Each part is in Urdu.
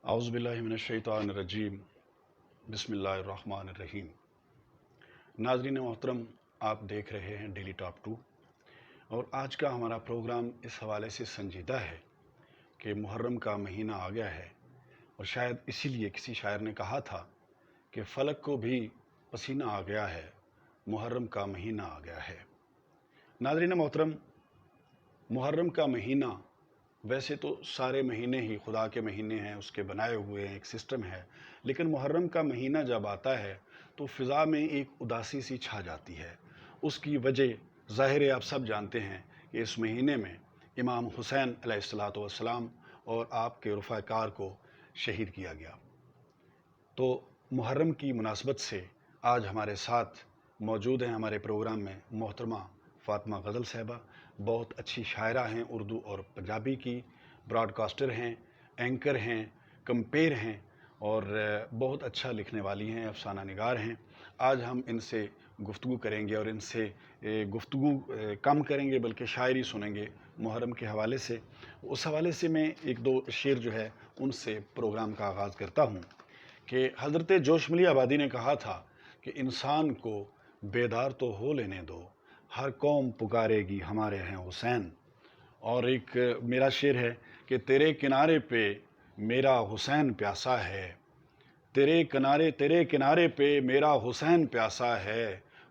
اعوذ باللہ من الشیطان الرجیم بسم اللہ الرحمن الرحیم۔ ناظرین محترم، آپ دیکھ رہے ہیں ڈیلی ٹاپ 2 اور آج کا ہمارا پروگرام اس حوالے سے سنجیدہ ہے کہ محرم کا مہینہ آ گیا ہے اور شاید اسی لیے کسی شاعر نے کہا تھا کہ فلک کو بھی پسینہ آ گیا ہے، محرم کا مہینہ آ گیا ہے۔ ناظرین محترم، محرم کا مہینہ ویسے تو سارے مہینے ہی خدا کے مہینے ہیں، اس کے بنائے ہوئے ہیں، ایک سسٹم ہے، لیکن محرم کا مہینہ جب آتا ہے تو فضا میں ایک اداسی سی چھا جاتی ہے۔ اس کی وجہ ظاہر ہے، آپ سب جانتے ہیں کہ اس مہینے میں امام حسین علیہ السلام اور آپ کے رفقا کار کو شہید کیا گیا۔ تو محرم کی مناسبت سے آج ہمارے ساتھ موجود ہیں ہمارے پروگرام میں محترمہ فاطمہ غزل صاحبہ، بہت اچھی شاعرہ ہیں، اردو اور پنجابی کی، براڈ کاسٹر ہیں، اینکر ہیں، کمپیر ہیں اور بہت اچھا لکھنے والی ہیں، افسانہ نگار ہیں۔ آج ہم ان سے گفتگو کریں گے اور ان سے گفتگو کم کریں گے بلکہ شاعری سنیں گے محرم کے حوالے سے۔ اس حوالے سے میں ایک دو شعر جو ہے ان سے پروگرام کا آغاز کرتا ہوں کہ حضرت جوش ملی آبادی نے کہا تھا کہ انسان کو بیدار تو ہو لینے دو، ہر قوم پکارے گی ہمارے ہیں حسین۔ اور ایک میرا شعر ہے کہ تیرے کنارے پہ میرا حسین پیاسا ہے، تیرے کنارے پہ میرا حسین پیاسا ہے،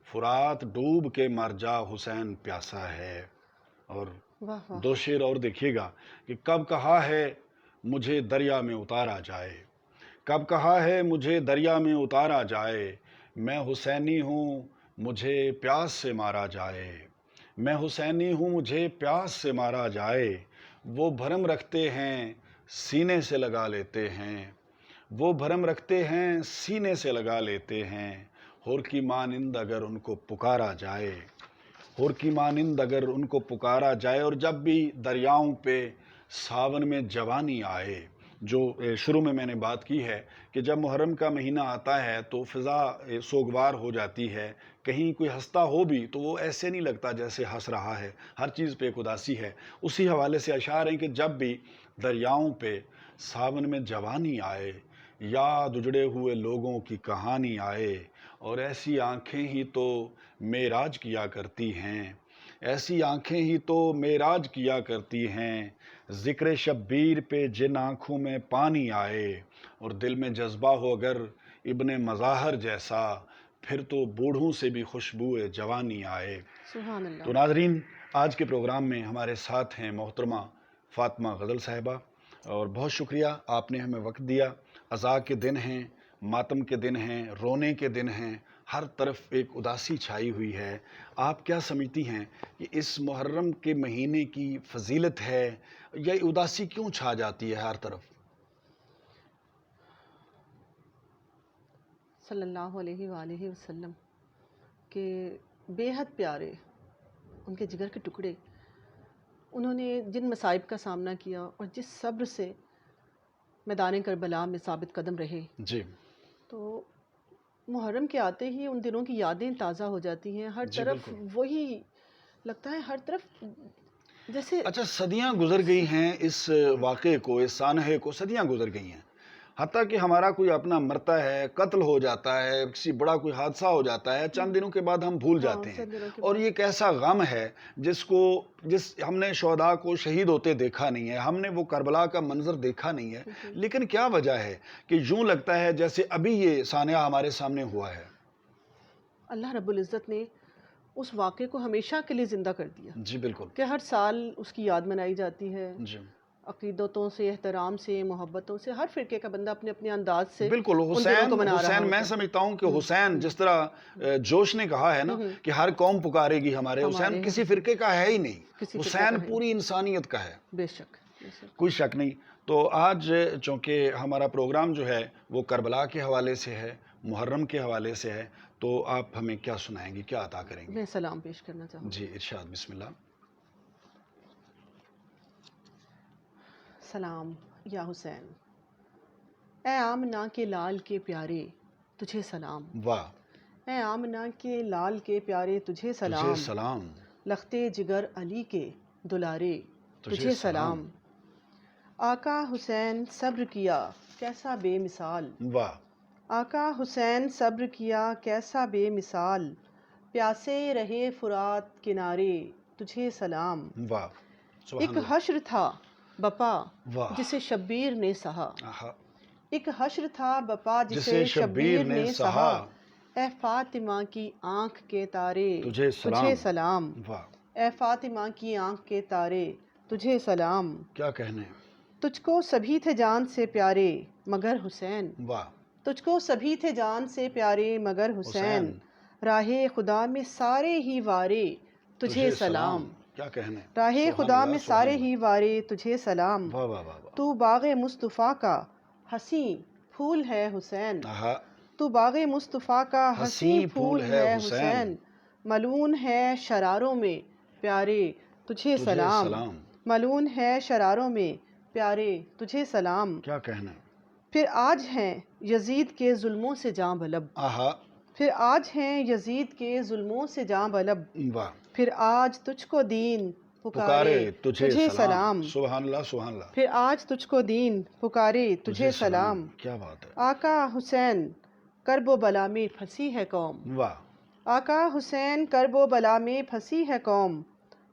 فرات ڈوب کے مر جا حسین پیاسا ہے۔ اور دو شعر اور دیکھیے گا کہ کب کہا ہے مجھے دریا میں اتارا جائے، کب کہا ہے مجھے دریا میں اتارا جائے، میں حسینی ہوں مجھے پیاس سے مارا جائے، میں حسینی ہوں مجھے پیاس سے مارا جائے، وہ بھرم رکھتے ہیں سینے سے لگا لیتے ہیں، وہ بھرم رکھتے ہیں سینے سے لگا لیتے ہیں، ہور کی مانند اگر ان کو پکارا جائے، ہور کی مانند اگر ان کو پکارا جائے۔ اور جب بھی دریاؤں پہ ساون میں جوانی آئے، جو شروع میں نے بات کی ہے کہ جب محرم کا مہینہ آتا ہے تو فضا سوگوار ہو جاتی ہے، کہیں کوئی ہنستا ہو بھی تو وہ ایسے نہیں لگتا جیسے ہنس رہا ہے، ہر چیز پہ ایک اداسی ہے۔ اسی حوالے سے اشعار ہیں کہ جب بھی دریاؤں پہ ساون میں جوانی آئے، یاد اجڑے ہوئے لوگوں کی کہانی آئے، اور ایسی آنکھیں ہی تو معراج کیا کرتی ہیں، ایسی آنکھیں ہی تو معراج کیا کرتی ہیں، ذکر شبیر پہ جن آنکھوں میں پانی آئے، اور دل میں جذبہ ہو اگر ابن مظاہر جیسا، پھر تو بوڑھوں سے بھی خوشبو جوانی آئے۔ سبحان اللہ۔ تو ناظرین، آج کے پروگرام میں ہمارے ساتھ ہیں محترمہ فاطمہ غزل صاحبہ، اور بہت شکریہ آپ نے ہمیں وقت دیا۔ عزا کے دن ہیں، ماتم کے دن ہیں، رونے کے دن ہیں، ہر طرف ایک اداسی چھائی ہوئی ہے۔ آپ کیا سمجھتی ہیں کہ اس محرم کے مہینے کی فضیلت ہے یا اداسی کیوں چھا جاتی ہے ہر طرف؟ صلی اللہ علیہ وآلہ وسلم کہ بے حد پیارے، ان کے جگر کے ٹکڑے، انہوں نے جن مصائب کا سامنا کیا اور جس صبر سے میدان کربلا میں ثابت قدم رہے، جی تو محرم کے آتے ہی ان دنوں کی یادیں تازہ ہو جاتی ہیں۔ ہر جی طرف بالکل۔ وہی لگتا ہے، ہر طرف جیسے اچھا، صدیاں گزر گئی ہیں اس واقعے کو، اس سانحے کو صدیاں گزر گئی ہیں، حتیٰ کہ ہمارا کوئی اپنا مرتا ہے، قتل ہو جاتا ہے، کسی بڑا کوئی حادثہ ہو جاتا ہے، چند دنوں کے بعد ہم بھول جاتے ہیں۔ چند دنوں کے اور بعد یہ ایک ایسا غم ہے جس ہم نے شہداء کو شہید ہوتے دیکھا نہیں ہے، ہم نے وہ کربلا کا منظر دیکھا نہیں ہے، لیکن کیا وجہ ہے کہ یوں لگتا ہے جیسے ابھی یہ سانحہ ہمارے سامنے ہوا ہے؟ اللہ رب العزت نے اس واقعے کو ہمیشہ کے لیے زندہ کر دیا جی بالکل۔ کہ ہر سال اس کی یاد منائی جاتی ہے، جی عقیدتوں سے، احترام سے، محبتوں سے، ہر فرقے کا بندہ اپنے اپنے انداز سے بالکل۔ ان دنوں کو منا رہا حسین میں ہوتا ہے۔ سمجھتا ہوں کہ حسین جس طرح جوش نے کہا ہے نا کہ ہر قوم پکارے گی ہمارے، حسین کسی فرقے کا ہے ہی نہیں، حسین پوری انسانیت کا ہے، بے شک بے شک۔ کوئی شک نہیں۔ تو آج چونکہ ہمارا پروگرام جو ہے وہ کربلا کے حوالے سے ہے، محرم کے حوالے سے ہے، تو آپ ہمیں کیا سنائیں گی، کیا عطا کریں گی؟ میں سلام پیش کرنا چاہوں گی۔ جی ارشاد، بسم اللہ۔ سلام یا حسین، اے آمنہ کے لال کے پیارے تجھے سلام، واہ، اے آمنہ کے لال کے پیارے تجھے تجھے سلام، سلام، لختے جگر علی کے دلارے تجھے سلام، آقا حسین صبر کیا کیسا بے مثال، واہ آقا حسین صبر کیا کیسا بے مثال، پیاسے رہے فرات کنارے تجھے سلام، واہ سبحان ایک اللہ، حشر تھا بپا واہ جسے شبیر نے سہا، آہا، ایک حشر تھا بپا جسے جسے شبیر شبیر نے سہا، سہا، اے فاطمہ کی آنکھ کے تارے تجھے تجھے سلام، سلام، واہ اے فاطمہ کی آنکھ کے تارے تجھے سلام، کیا کہنے، تجھ کو سبھی تھے جان سے پیارے مگر حسین، واہ تجھ کو سبھی تھے جان سے پیارے مگر حسین، حسین، راہ خدا میں سارے ہی وارے تجھے سلام، کیا کہنے، راہ سبحان خدا اللہ، میں سبحان سارے اللہ، ہی وارے تجھے سلام، واہ واہ واہ واہ، تو باغ مصطفیٰ کا حسین پھول ہے حسین، آہا، تو باغ مصطفیٰ کا حسین پھول ہے حسین، ملون ہے شراروں میں پیارے تجھے سلام، ملون ہے شراروں میں پیارے تجھے سلام، کیا کہنے، پھر آج ہیں یزید کے ظلموں سے جاں بلب، آہا، پھر آج ہیں یزید کے ظلموں سے جاں بلب، واہ پھر آج تجھ کو دین پکارے پکارے تجھے سلام، سبحان اللہ، سبحان اللہ، پھر آج تجھ کو دین پکارے تجھے سلام، کیا بات ہے، آقا حسین کرب و بلا میں پھنسی ہے قوم، واہ آقا حسین کرب و بلا میں پھنسی ہے قوم،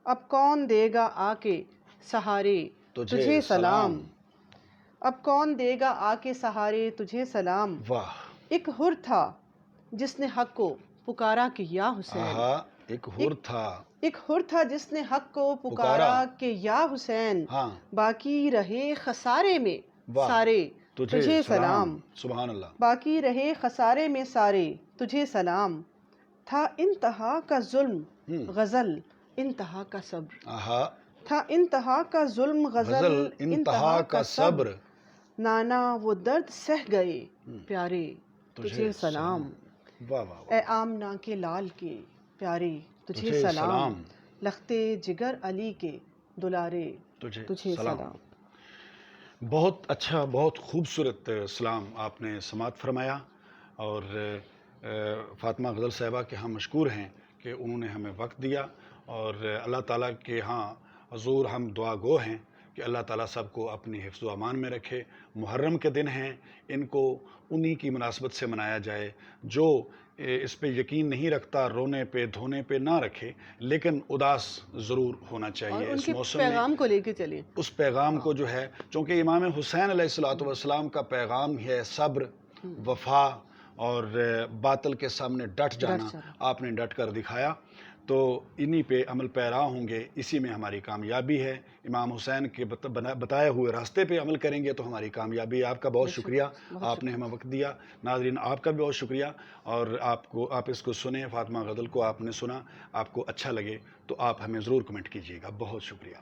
اب کون دے گا آ کے سہارے تجھے سلام، اب کون دے گا آ کے سہارے تجھے سلام، واہ، ایک حر تھا جس نے حق کو پکارا کہ یا حسین، آہا، ایک حر تھا، ایک حر تھا جس نے حق کو پکارا پکارا کہ یا حسین، ہاں، باقی رہے خسارے میں واہ سارے تجھے سلام، سبحان اللہ، باقی رہے خسارے میں سارے تجھے سلام، تھا انتہا کا ظلم غزل انتہا کا صبر، آہا، تھا انتہا کا ظلم غزل انتہا کا صبر، نانا وہ درد سہ گئے پیارے تجھے سلام، واہ واہ اے واہ، آمنہ کے لال کے پیارے تجھے تجھے سلام، سلام، لختے جگر علی کے دلارے تجھے سلام۔ بہت اچھا، بہت خوبصورت سلام آپ نے سماعت فرمایا، اور فاطمہ غزل صاحبہ کے ہم مشکور ہیں کہ انہوں نے ہمیں وقت دیا، اور اللہ تعالیٰ کے ہاں حضور ہم دعا گو ہیں کہ اللہ تعالیٰ سب کو اپنی حفظ و امان میں رکھے۔ محرم کے دن ہیں، ان کو انہی کی مناسبت سے منایا جائے، جو اس پہ یقین نہیں رکھتا رونے پہ دھونے پہ نہ رکھے، لیکن اداس ضرور ہونا اور چاہیے ان اس کے موسم میں، پیغام کو لے کے چلیں، اس پیغام کو جو ہے، چونکہ امام حسین علیہ السلام کا پیغام ہے صبر، وفا اور باطل کے سامنے ڈٹ جانا، آپ نے ڈٹ کر دکھایا، تو انہی پہ عمل پیرا ہوں گے، اسی میں ہماری کامیابی ہے، امام حسین کے بتائے ہوئے راستے پہ عمل کریں گے تو ہماری کامیابی ہے۔ آپ کا بہت شکریہ، آپ نے ہمیں وقت دیا۔ ناظرین آپ کا بھی بہت شکریہ، اور آپ اس کو سنیں، فاطمہ غزل کو آپ نے سنا، آپ کو اچھا لگے تو آپ ہمیں ضرور کمنٹ کیجیے گا۔ بہت شکریہ۔